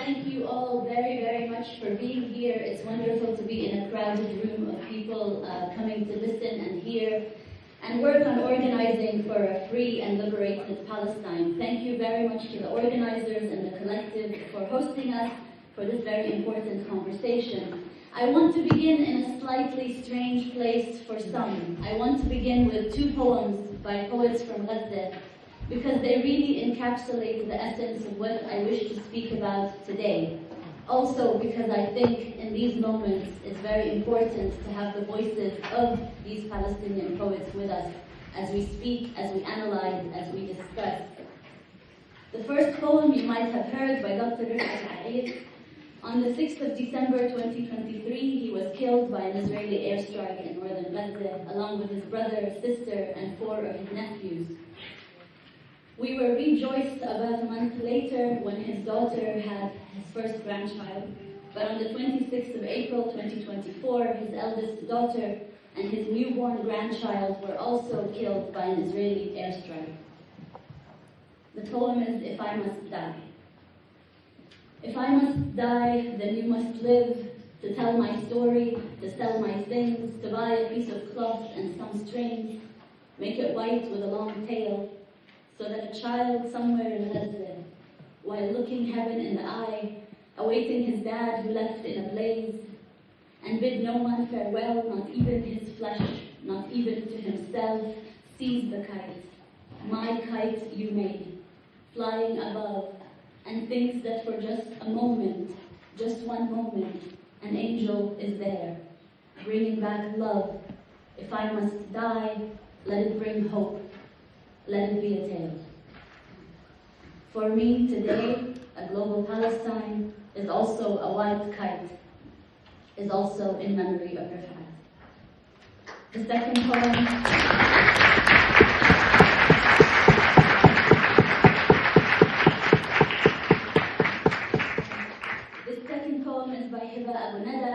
Thank you all very, very much for being here. It's wonderful to be in a crowded room of people coming to listen and hear and work on organizing for a free and liberated Palestine. Thank you very much to the organizers and the collective for hosting us for this very important conversation. I want to begin in a slightly strange place for some. I want to begin with two poems by poets from Gaza, because they really encapsulate the essence of what I wish to speak about today. Also because I think in these moments it's very important to have the voices of these Palestinian poets with us as we speak, as we analyze, as we discuss. The first poem you might have heard by Dr. Rafeef Ziadah. On the 6th of December 2023, he was killed by an Israeli airstrike in northern Gaza, along with his brother, sister, and 4 of his nephews. We were rejoiced about a month later when his daughter had his first grandchild, but on the 26th of April 2024, his eldest daughter and his newborn grandchild were also killed by an Israeli airstrike. The poem is If I Must Die. If I must die, then you must live, to tell my story, to sell my things, to buy a piece of cloth and some strings, make it white with a long tail, so that a child somewhere in Gaza, while looking heaven in the eye, awaiting his dad who left in a blaze, and bid no one farewell, not even his flesh, not even to himself, sees the kite, my kite you made, flying above, and thinks that for just a moment, just one moment, an angel is there, bringing back love. If I must die, let it bring hope. Let it be a tale. For me, today, a global Palestine is also a white kite, is also in memory of Rafeef. The second poem.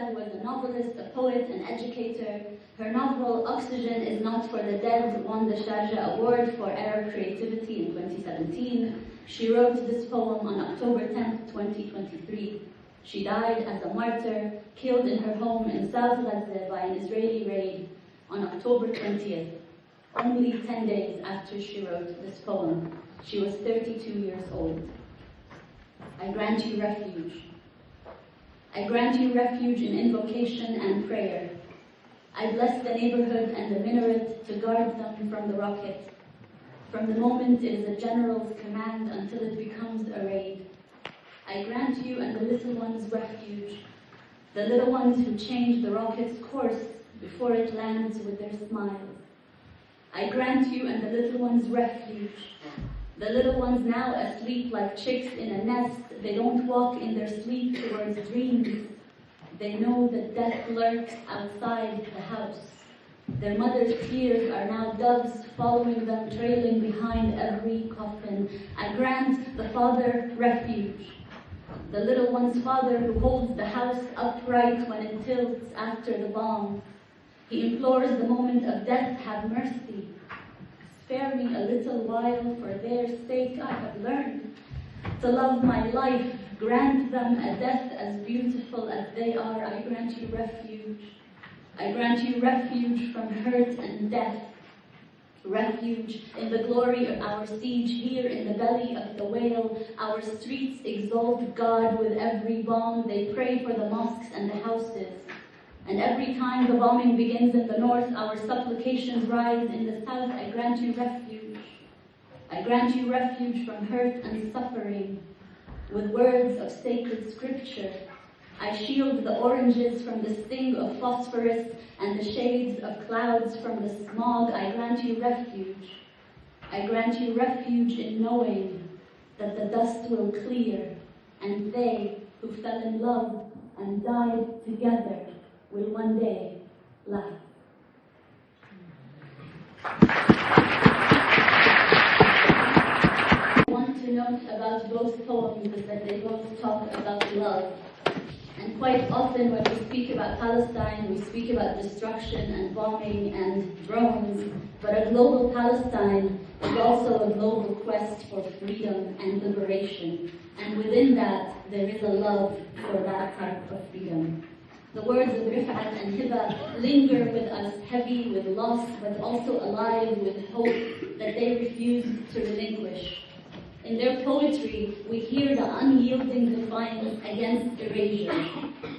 Who was a novelist, a poet, an educator. Her novel, Oxygen is Not for the Dead, won the Sharjah Award for Arab Creativity in 2017. She wrote this poem on October 10, 2023. She died as a martyr, killed in her home in South Gaza by an Israeli raid on October 20th, only 10 days after she wrote this poem. She was 32 years old. I grant you refuge. I grant you refuge in invocation and prayer. I bless the neighborhood and the minaret to guard them from the rocket. From the moment it is a general's command until it becomes a raid. I grant you and the little ones refuge, the little ones who change the rocket's course before it lands with their smiles. I grant you and the little ones refuge, the little ones now asleep like chicks in a nest. They don't walk in their sleep towards dreams. They know that death lurks outside the house. Their mother's tears are now doves following them, trailing behind every coffin. I grant the father refuge, the little one's father who holds the house upright when it tilts after the bomb. He implores the moment of death, have mercy. Spare me a little while, for their sake I have learned to love my life. Grant them a death as beautiful as they are. I grant you refuge. I grant you refuge from hurt and death. Refuge in the glory of our siege here in the belly of the whale. Our streets exalt God with every bomb. They pray for the mosques and the houses. And every time the bombing begins in the north, our supplications rise in the south. I grant you refuge. I grant you refuge from hurt and suffering. With words of sacred scripture, I shield the oranges from the sting of phosphorus and the shades of clouds from the smog. I grant you refuge. I grant you refuge in knowing that the dust will clear, and they who fell in love and died together will one day laugh. I want to note about both poems is that they both talk about love. And quite often when we speak about Palestine, we speak about destruction and bombing and drones, but a global Palestine is also a global quest for freedom and liberation. and within that, there is a love for that type of freedom. The words of Rifat and Hiba linger with us, heavy with loss, but also alive with hope that they refuse to relinquish. In their poetry, we hear the unyielding defiance against erasure,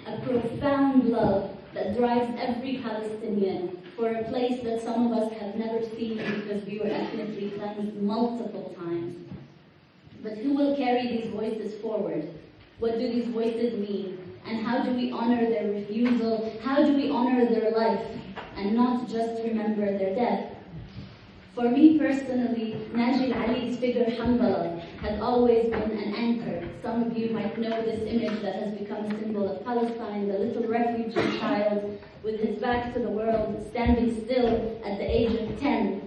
a profound love that drives every Palestinian for a place that some of us have never seen because we were ethnically cleansed multiple times. But who will carry these voices forward? What do these voices mean? And how do we honor their refusal? How do we honor their life and not just remember their death? For me personally, Naji Ali's figure Hamdallah has always been an anchor. Some of you might know this image that has become a symbol of Palestine, the little refugee child with his back to the world, standing still at the age of 10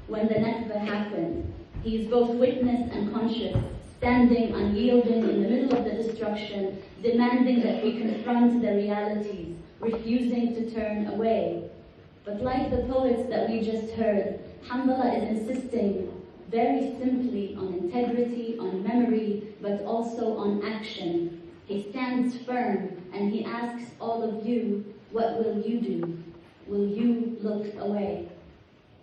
when the Nakba happened. He is both witness and conscious, standing unyielding in the middle of the destruction, demanding that we confront the realities, refusing to turn away. But like the poets that we just heard, Hamdallah is insisting very simply on integrity, on memory, but also on action. He stands firm and he asks all of you, what will you do? Will you look away?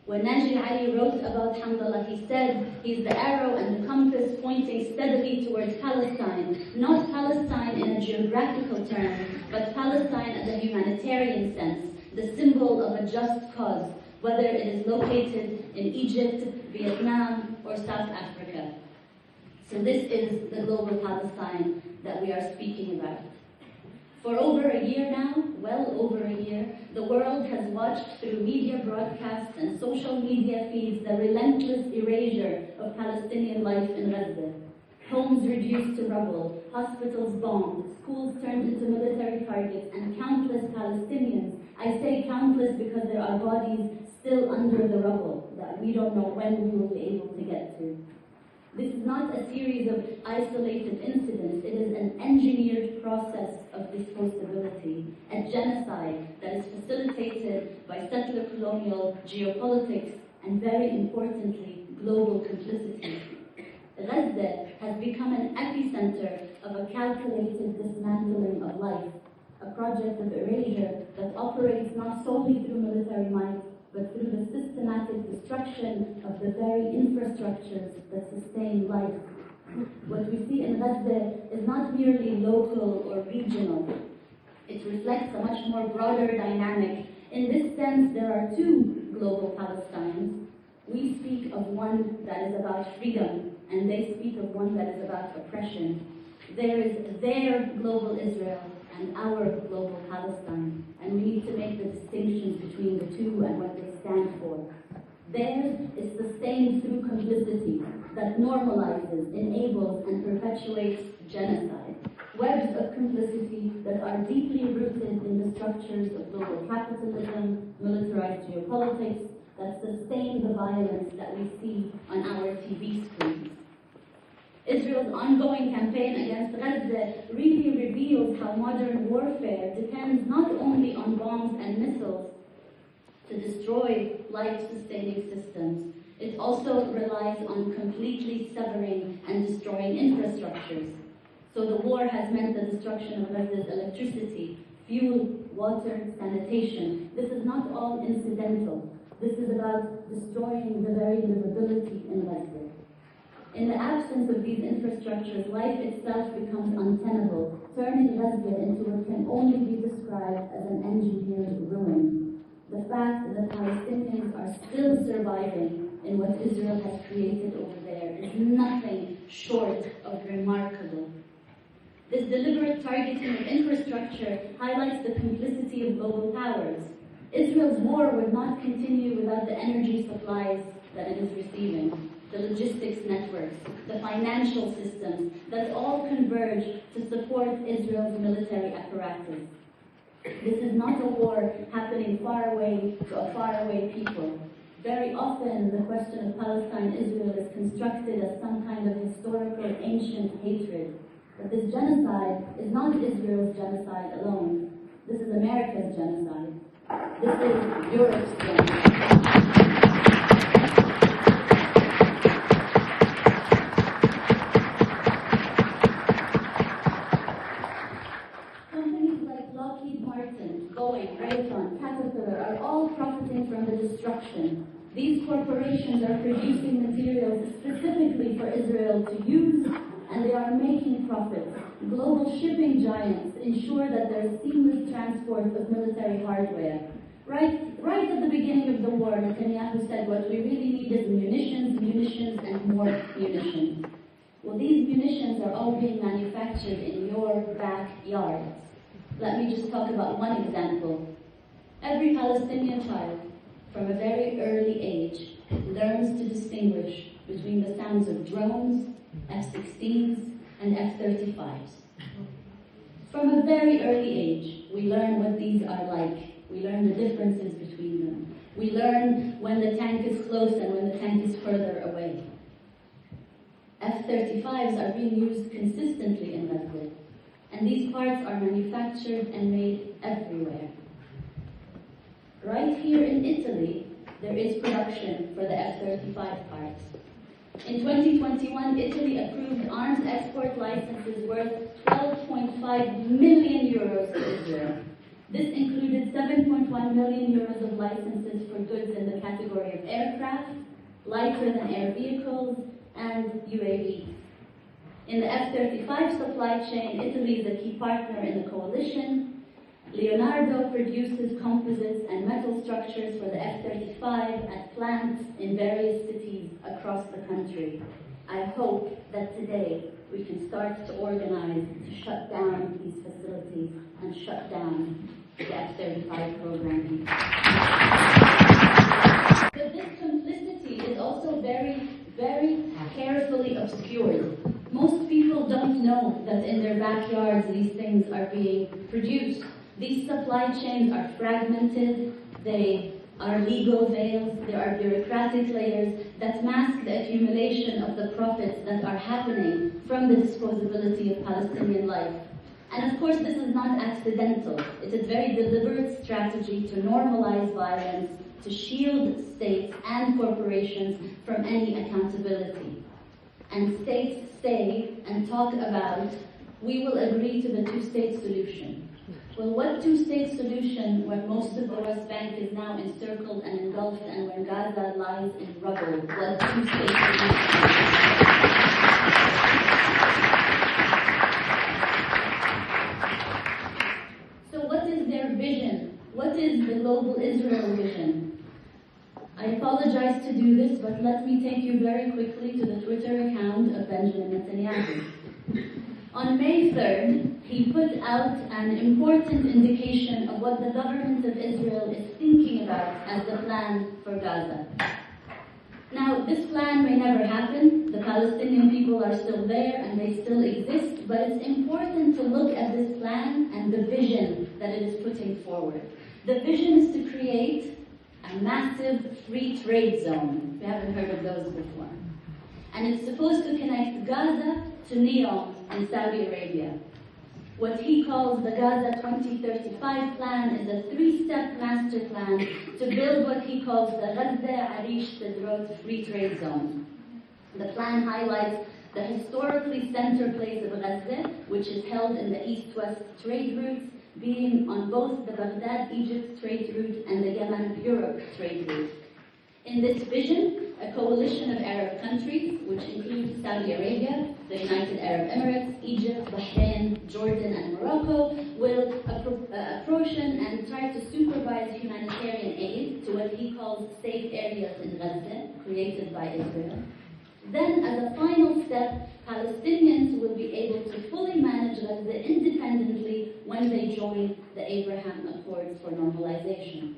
When Naji Ali wrote about Hamdallah, he said he's the arrow and the compass pointing steadily towards Palestine, not Palestine in a geographical term, but Palestine as a humanitarian sense, the symbol of a just cause, whether it is located in Egypt, Vietnam, or South Africa. So this is the global Palestine that we are speaking about. For over a year now, well over a year, the world has watched through media broadcasts and social media feeds the relentless erasure of Palestinian life in Gaza. Homes reduced to rubble, hospitals bombed, schools turned into military targets, and countless Palestinians, I say countless because there are bodies still under the rubble that we don't know when we will be able to get to. This is not a series of isolated incidents, it is an engineered process of disposability, a genocide that is facilitated by settler colonial geopolitics and, very importantly, global complicity. Gaza has become an epicenter of a calculated dismantling of life, a project of erasure that operates not solely through military might, but through the systematic destruction of the very infrastructures that sustain life. What we see in Gaza is not merely local or regional. It reflects a much more broader dynamic. In this sense, there are two global Palestines. We speak of one that is about freedom, and they speak of one that is about oppression. There is their global Israel and our global Palestine, and we need to make the distinctions between the two and what they stand for. Theirs is sustained through complicity that normalizes, enables, and perpetuates genocide. Webs of complicity that are deeply rooted in the structures of global capitalism, militarized geopolitics, that sustain the violence that we see on our TV screens. Israel's ongoing campaign against Gaza really reveals how modern warfare depends not only on bombs and missiles to destroy life-sustaining systems, it also relies on completely severing and destroying infrastructures. So the war has meant the destruction of Gaza's electricity, fuel, water, sanitation. This is not all incidental. This is about destroying the very livability in Gaza. In the absence of these infrastructures, life itself becomes untenable, turning Gaza into what can only be described as an engineered ruin. The fact that Palestinians are still surviving in what Israel has created over there is nothing short of remarkable. This deliberate targeting of infrastructure highlights the complicity of global powers. Israel's war would not continue without the energy supplies that it is receiving, the logistics networks, the financial systems that all converge to support Israel's military apparatus. This is not a war happening far away to a faraway people. Very often, the question of Palestine-Israel is constructed as some kind of historical ancient hatred. But this genocide is not Israel's genocide alone. This is America's genocide. This is Europe's genocide. Boeing, Raytheon, Caterpillar are all profiting from the destruction. These corporations are producing materials specifically for Israel to use, and they are making profits. Global shipping giants ensure that there's seamless transport of military hardware. Right at the beginning of the war, Netanyahu said what we really need is munitions, and more munitions. Well, these munitions are all being manufactured in your backyard. Let me just talk about one example. Every Palestinian child, from a very early age, learns to distinguish between the sounds of drones, F-16s, and F-35s. From a very early age, we learn what these are like. We learn the differences between them. We learn when the tank is close and when the tank is further away. F-35s are being used consistently in Gaza, and these parts are manufactured and made everywhere. Right here in Italy, there is production for the F-35 parts. In 2021, Italy approved arms export licenses worth 12.5 million euros to Israel. This included 7.1 million euros of licenses for goods in the category of aircraft, lighter than air vehicles, and UAVs. In the F-35 supply chain, Italy is a key partner in the coalition. Leonardo produces composites and metal structures for the F-35 at plants in various cities across the country. I hope that today we can start to organize to shut down these facilities and shut down the F-35 program. But this complicity is also very carefully obscured. Most people don't know that in their backyards these things are being produced. These supply chains are fragmented, they are legal veils, there are bureaucratic layers that mask the accumulation of the profits that are happening from the disposability of Palestinian life. And of course, this is not accidental. It's a very deliberate strategy to normalize violence, to shield states and corporations from any accountability. And states say and talk about, we will agree to the two-state solution. Well, what two-state solution when most of the West Bank is now encircled and engulfed and when Gaza lies in rubble? What two-state solution? So what is their vision? What is the global Israel vision? I apologize to do this, but let me take you very quickly to the Twitter account of Benjamin Netanyahu. On May 3rd, he put out an important indication of what the government of Israel is thinking about as the plan for Gaza. Now, this plan may never happen. The Palestinian people are still there and they still exist, but it's important to look at this plan and the vision that it is putting forward. The vision is to create a massive free trade zone. We haven't heard of those before. And it's supposed to connect Gaza to Neom in Saudi Arabia. What he calls the Gaza 2035 plan is a three-step master plan to build what he calls the Gaza Arish Sderot free trade zone. The plan highlights the historically center place of Gaza, which is held in the east-west trade routes, being on both the Baghdad-Egypt trade route and the Yemen-Europe trade route. In this vision, a coalition of Arab countries, which includes Saudi Arabia, the United Arab Emirates, Egypt, Bahrain, Jordan, and Morocco, will apportion and try to supervise humanitarian aid to what he calls safe areas in Gaza, created by Israel. Then, as a final step, Palestinians will be able to fully manage Gaza independently when they join the Abraham Accords for normalization.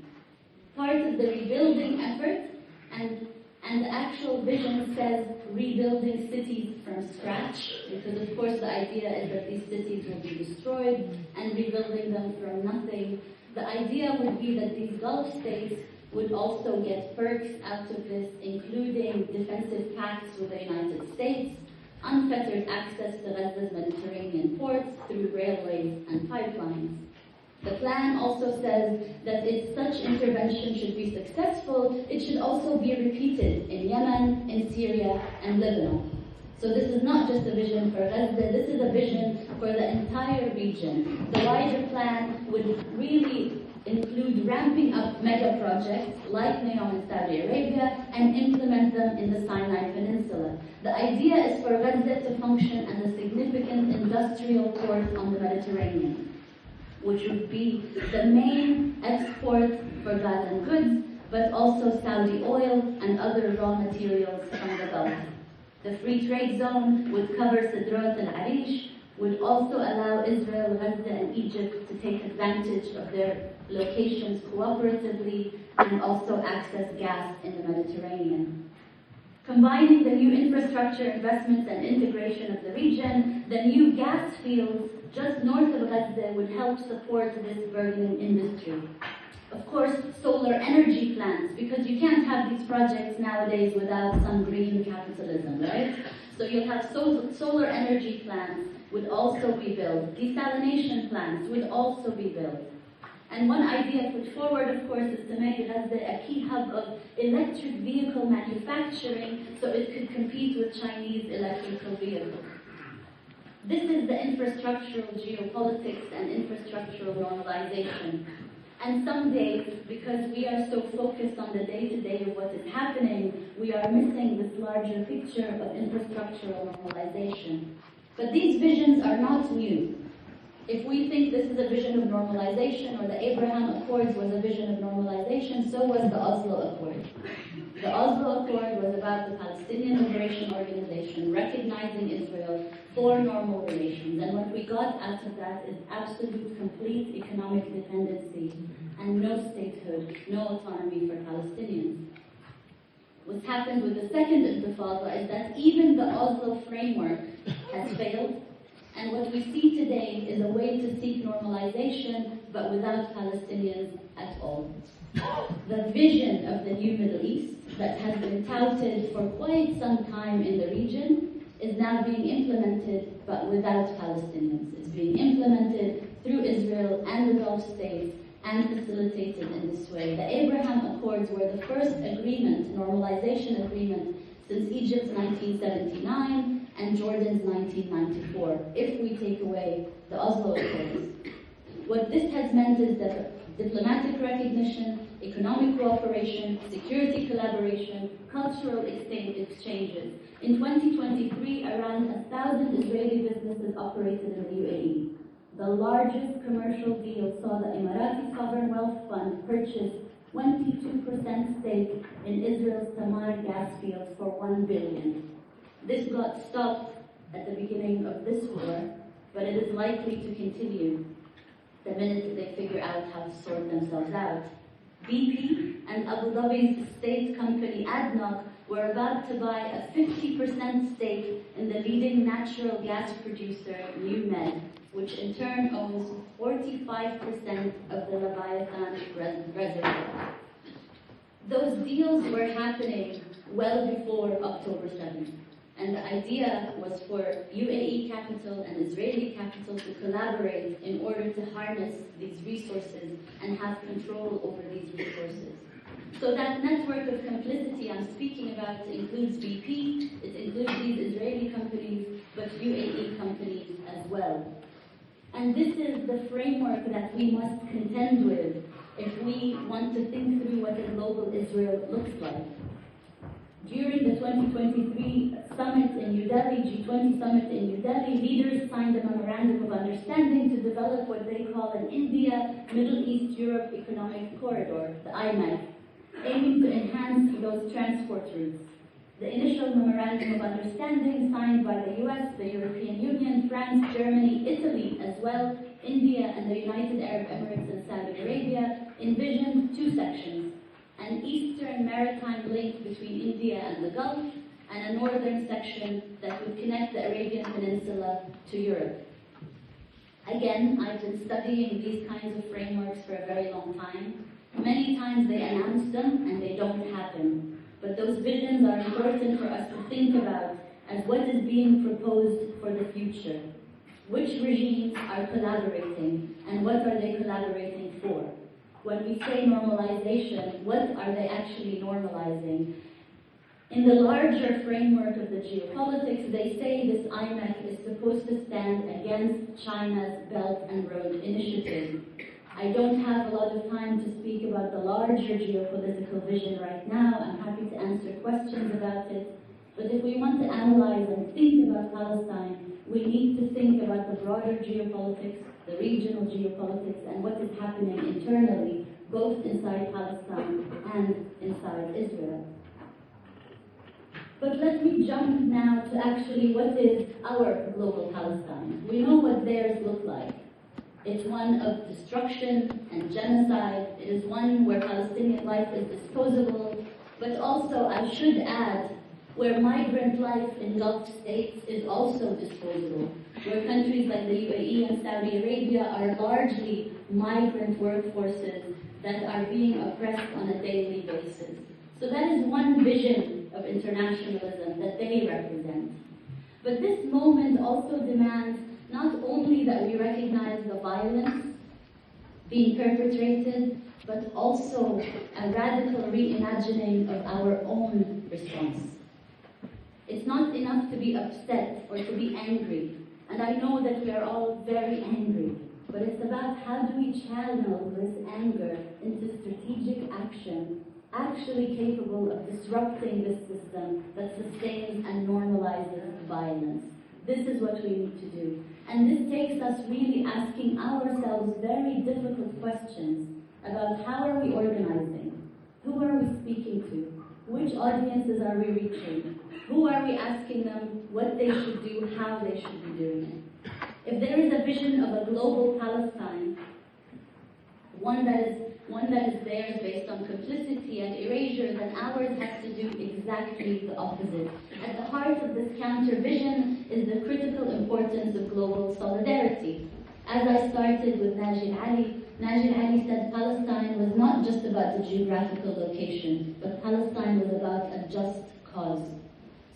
Part of the rebuilding effort, and the actual vision says rebuilding cities from scratch, because of course the idea is that these cities will be destroyed and rebuilding them from nothing. The idea would be that these Gulf states would also get perks out of this, including defensive pacts with the United States, unfettered access to Gaza's Mediterranean ports through railways and pipelines. The plan also says that if such intervention should be successful, it should also be repeated in Yemen, in Syria, and Lebanon. So this is not just a vision for Gaza, this is a vision for the entire region. The wider plan would really include ramping up mega projects like NEOM in Saudi Arabia and implement them in the Sinai Peninsula. The idea is for Gaza to function as a significant industrial port on the Mediterranean, which would be the main export for Gazan goods, but also Saudi oil and other raw materials from the Gulf. The free trade zone would cover Sidrat al-Arish, would also allow Israel, Gaza, and Egypt to take advantage of their locations cooperatively and also access gas in the Mediterranean. Combining the new infrastructure investments and integration of the region, the new gas fields just north of Gaza would help support this burgeoning industry. Of course, solar energy plants, because you can't have these projects nowadays without some green capitalism, right? So you'll have solar energy plants would also be built. Desalination plants would also be built. And one idea put forward, of course, is to make Gaza a key hub of electric vehicle manufacturing so it could compete with Chinese electrical vehicles. This is the infrastructural geopolitics and infrastructural normalization. And some days, because we are so focused on the day-to-day of what is happening, we are missing this larger picture of infrastructural normalization. But these visions are not new. If we think this is a vision of normalization, or the Abraham Accords was a vision of normalization, so was the Oslo Accord. The Oslo Accord was about the Palestinian Liberation Organization recognizing Israel for normal relations. And what we got out of that is absolute, complete economic dependency and no statehood, no autonomy for Palestinians. What's happened with the second Intifada is that even the Oslo framework has failed. And what we see today is a way to seek normalization, but without Palestinians at all. The vision of the new Middle East that has been touted for quite some time in the region is now being implemented, but without Palestinians. It's being implemented through Israel and the Gulf states and facilitated in this way. The Abraham Accords were the first agreement, normalization agreement, since Egypt's 1979 and Jordan's 1994, if we take away the Oslo Accords. What this has meant is that diplomatic recognition, economic cooperation, security collaboration, cultural exchanges. In 2023, around 1,000 Israeli businesses operated in the UAE. The largest commercial deal saw the Emirati Sovereign Wealth Fund purchase 22% stake in Israel's Tamar gas fields for $1 billion. This got stopped at the beginning of this war, but it is likely to continue the minute they figure out how to sort themselves out. BP and Abu Dhabi's state company ADNOC were about to buy a 50% stake in the leading natural gas producer, NewMed, which in turn owns 45% of the Leviathan reservoir. Those deals were happening well before October 7th. And the idea was for UAE capital and Israeli capital to collaborate in order to harness these resources and have control over these resources. So that network of complicity I'm speaking about includes BP, it includes these Israeli companies, but UAE companies as well. And this is the framework that we must contend with if we want to think through what a global Israel looks like. During the 2023 summit in New Delhi, G20 summit in New Delhi, leaders signed a memorandum of understanding to develop what they call an India, Middle East, Europe Economic Corridor, the IMEC, aiming to enhance those transport routes. The initial memorandum of understanding signed by the US, the European Union, France, Germany, Italy as well, India and the United Arab Emirates and Saudi Arabia envisioned two sections. An eastern maritime link between India and the Gulf, and a northern section that would connect the Arabian Peninsula to Europe. Again, I've been studying these kinds of frameworks for a very long time. Many times they announce them and they don't happen. But those visions are important for us to think about as what is being proposed for the future. Which regimes are collaborating and what are they collaborating for? When we say normalization, what are they actually normalizing? In the larger framework of the geopolitics, they say this IMEC is supposed to stand against China's Belt and Road Initiative. I don't have a lot of time to speak about the larger geopolitical vision right now. I'm happy to answer questions about it. But if we want to analyze and think about Palestine, we need to think about the broader geopolitics, the regional geopolitics, and what is happening internally, both inside Palestine and inside Israel. But let me jump now to actually what is our global Palestine. We know what theirs look like. It's one of destruction and genocide. It is one where Palestinian life is disposable, but also, I should add, where migrant life in Gulf states is also disposable, where countries like the UAE and Saudi Arabia are largely migrant workforces that are being oppressed on a daily basis. So that is one vision of internationalism that they represent. But this moment also demands not only that we recognize the violence being perpetrated, but also a radical reimagining of our own response. It's not enough to be upset or to be angry, and I know that we are all very angry, but it's about how do we channel this anger into strategic action, actually capable of disrupting this system that sustains and normalizes violence. This is what we need to do. And this takes us really asking ourselves very difficult questions about how are we organizing? Who are we speaking to? Which audiences are we reaching? Who are we asking them what they should do, how they should be doing it? If there is a vision of a global Palestine, one that is theirs based on complicity and erasure, then ours has to do exactly the opposite. At the heart of this counter vision is the critical importance of global solidarity. As I started with Najib Ali said Palestine was not just about the geographical location, but Palestine was about a just cause.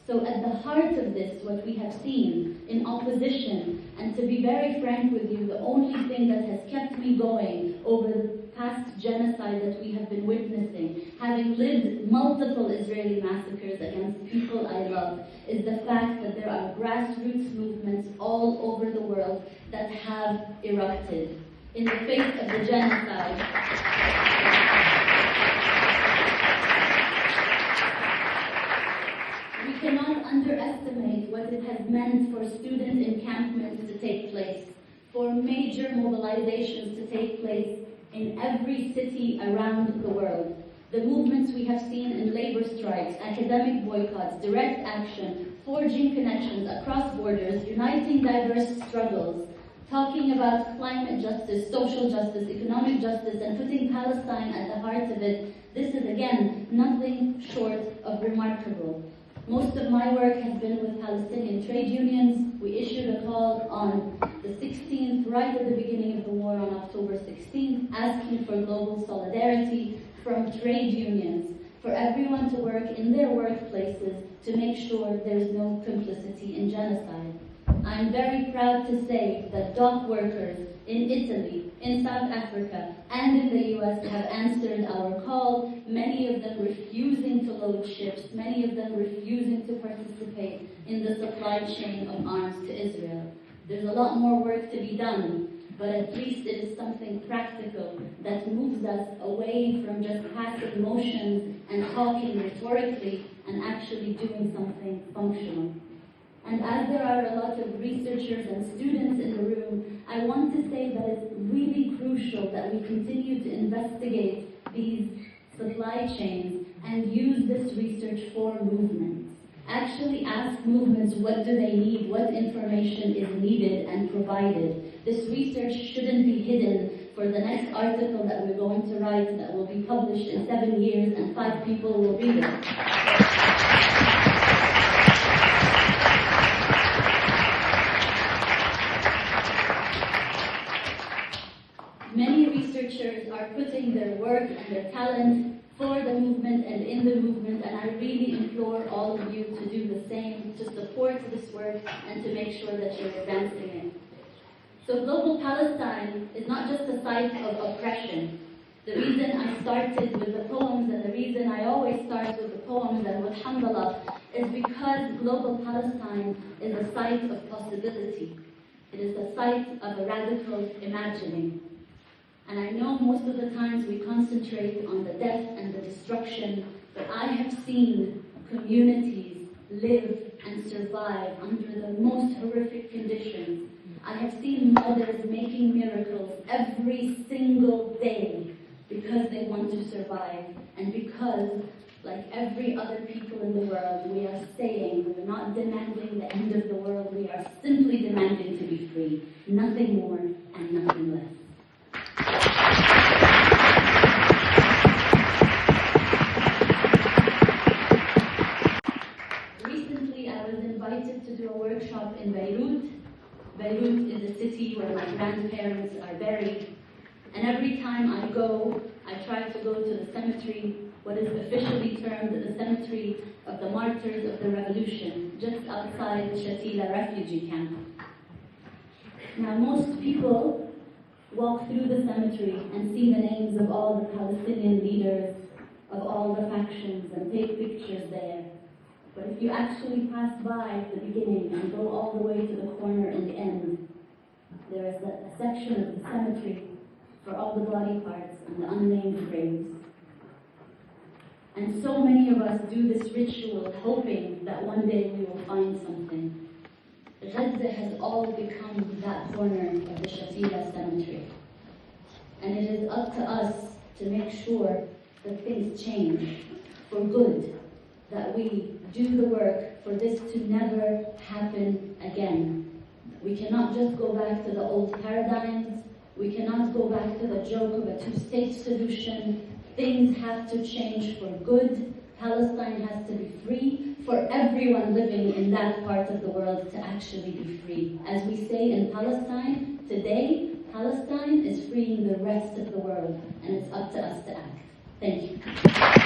So at the heart of this, what we have seen in opposition, and to be very frank with you, the only thing that has kept me going over the past genocide that we have been witnessing, having lived multiple Israeli massacres against people I love, is the fact that there are grassroots movements all over the world that have erupted in the face of the genocide. We cannot underestimate what it has meant for student encampments to take place, for major mobilizations to take place in every city around the world. The movements we have seen in labor strikes, academic boycotts, direct action, forging connections across borders, uniting diverse struggles, talking about climate justice, social justice, economic justice, and putting Palestine at the heart of it. This is, again, nothing short of remarkable. Most of my work has been with Palestinian trade unions. We issued a call on the 16th, right at the beginning of the war on October 16th, asking for global solidarity from trade unions, for everyone to work in their workplaces to make sure there's no complicity in genocide. I'm very proud to say that dock workers in Italy, in South Africa, and in the US have answered our call, many of them refusing to load ships, many of them refusing to participate in the supply chain of arms to Israel. There's a lot more work to be done, but at least it is something practical that moves us away from just passive motions and talking rhetorically and actually doing something functional. And as there are a lot of researchers and students in the room, I want to say that it's really crucial that we continue to investigate these supply chains and use this research for movements. Actually ask movements what do they need, what information is needed and provided. This research shouldn't be hidden for the next article that we're going to write that will be published in 7 years and 5 people will read it. Many researchers are putting their work and their talent for the movement and in the movement, and I really implore all of you to do the same, to support this work and to make sure that you're advancing it. So Global Palestine is not just a site of oppression. The reason I started with the poems and the reason I always start with the poems and with Hamdallah is because Global Palestine is a site of possibility. It is a site of a radical imagining. And I know most of the times we concentrate on the death and the destruction, but I have seen communities live and survive under the most horrific conditions. I have seen mothers making miracles every single day because they want to survive, and because, like every other people in the world, we are saying we're not demanding the end of the world, we are simply demanding to be free. Nothing more and nothing less. Recently, I was invited to do a workshop in Beirut. Beirut is a city where my grandparents are buried. And every time I go, I try to go to the cemetery, what is officially termed the cemetery of the martyrs of the revolution, just outside the Shatila refugee camp. Now, most people walk through the cemetery and see the names of all the Palestinian leaders, of all the factions, and take pictures there. But if you actually pass by the beginning and go all the way to the corner in the end, there is a section of the cemetery for all the body parts and the unnamed graves. And so many of us do this ritual hoping that one day we will find something. Gaza has all become that corner of the Shatila cemetery. And it is up to us to make sure that things change for good, that we do the work for this to never happen again. We cannot just go back to the old paradigms. We cannot go back to the joke of a two-state solution. Things have to change for good. Palestine has to be free for everyone living in that part of the world to actually be free. As we say in Palestine, today, Palestine is freeing the rest of the world, and it's up to us to act. Thank you.